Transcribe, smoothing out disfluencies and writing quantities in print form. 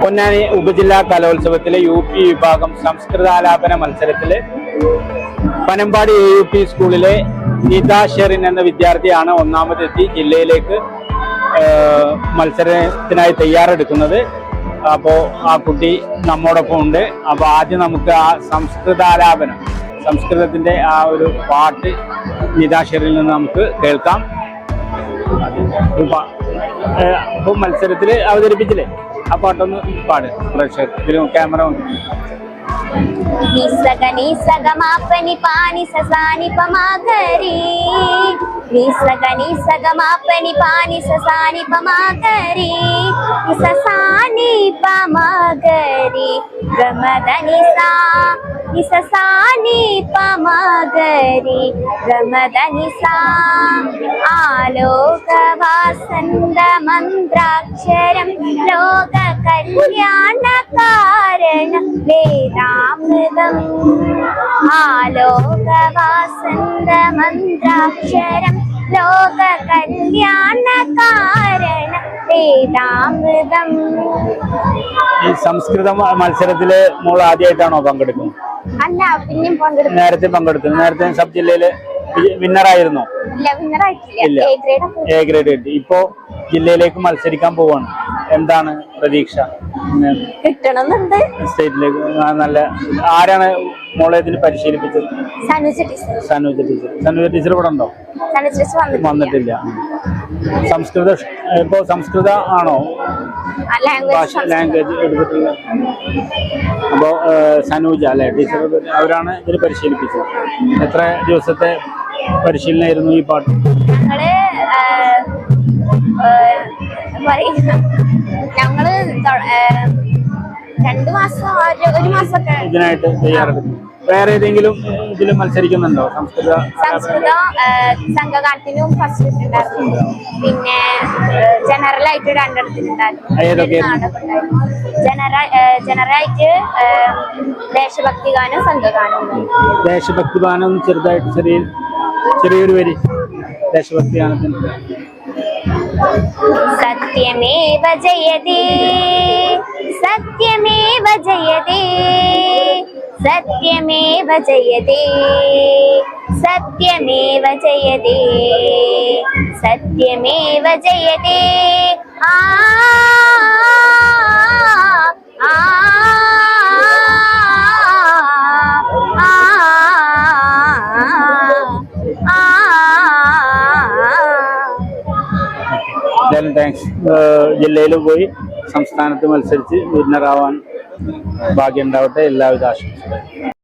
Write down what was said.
പൊന്നാനി ഉപജില്ലാ കലോത്സവത്തിലെ UP വിഭാഗം സംസ്കൃതാലാപന മത്സരത്തില് പനമ്പാടി AUP സ്കൂളിലെ നിത ഷെറിൻ എന്ന വിദ്യാർത്ഥിയാണ് ഒന്നാമതെത്തി ജില്ലയിലേക്ക് മത്സരത്തിനായി തയ്യാറെടുക്കുന്നത്. അപ്പോൾ ആ കുട്ടി നമ്മോടൊപ്പം ഉണ്ട്. അപ്പോൾ ആദ്യം നമുക്ക് ആ സംസ്കൃതാലാപനം, സംസ്കൃതത്തിന്റെ ആ ഒരു പാട്ട് നിത ഷെറിനിൽ നിന്ന് നമുക്ക് കേൾക്കാം. അപ്പോൾ മത്സരത്തിൽ അവതരിപ്പിച്ചില്ലേ, ആ പാട്ടൊന്ന് പാട് പ്രേക്ഷകർ. ഇതിലും ക്യാമറ నిసగని సగమాపని పాని ససాని పమాగరి నిసగని సగమాపని పాని ససాని పమాగరి నిససాని పమాగరి గమదని సా నిససాని పమాగరి గమదని సా ఆలోక వాసంద మంత్రాక్షరం లోక కళ్యాణ కారణ వేదామృతం ఆలోక వాసంద మంత్రాక్షరం ലോക കല്യാണ കാരണ വേദാമൃതം. ഈ സംസ്കൃത മത്സരത്തില് മോൾ ആദ്യമായിട്ടാണോ പങ്കെടുക്കുന്നത്? അല്ല, പിന്നെയും പങ്കെടുത്തു. നേരത്തെ പങ്കെടുത്തു. നേരത്തെ സബ് ജില്ലയില് വിന്നറായിരുന്നോ? ഇല്ല, A ഗ്രേഡ് കിട്ടി. ഇപ്പോ ജില്ലയിലേക്ക് മത്സരിക്കാൻ പോവാണ്. എന്താണ് പ്രതീക്ഷ? കിട്ടണമെന്നുണ്ട്. സ്റ്റേറ്റിലേക്ക് നല്ല ആരാണ് മോളെ ഇതിന് പരിശീലിപ്പിച്ചത്? സനുജ ടീച്ചർ ഇവിടെ ഉണ്ടോ? വന്നിട്ടില്ല. സംസ്കൃത ഇപ്പോ സംസ്കൃത ആണോ ഭാഷ ലാംഗ്വേജ് എടുത്തിട്ടുള്ളത്? അപ്പോ സനൂജ അല്ലെ ടീച്ചർ, അവരാണ് ഇതിന് പരിശീലിപ്പിച്ചത്. എത്ര ദിവസത്തെ പരിശീലനമായിരുന്നു ഈ പാട്ട്? ഞങ്ങള് 2 മാസം 1 മാസമൊക്കെ ഇതിനായിട്ട് തയ്യാറെടുക്കും. വേറെ ഏതെങ്കിലും ഇതിൽ മത്സരിക്കുന്നുണ്ടോ? സംസ്കൃതം സംഘഗാനത്തിനും ഫസ്റ്റ് ഉണ്ടായിരുന്നു. പിന്നെ ജനറലായിട്ട് 2 ജനറലായിട്ട് ദേശഭക്തി ഗാനം, സംഘഗാനം. ദേശഭക്തി ഗാനം ചെറുതായിട്ട് ചെറിയൊരു വരി ദേശഭക്തി ഗാനത്തിന്. സത്യമേവ ജയതേ സത്യമേവ ജയതേ സത്യമേവ ജയതേ സത്യമേവ ജയതേ സത്യമേവ ജയതേ ആ ആ താങ്ക്സ്. ജില്ലയിൽ പോയി സംസ്ഥാനത്ത് മത്സരിച്ച് വിന്നറാവാൻ ഭാഗ്യം ഉണ്ടാവട്ടെ. എല്ലാവിധ ആശംസകളും.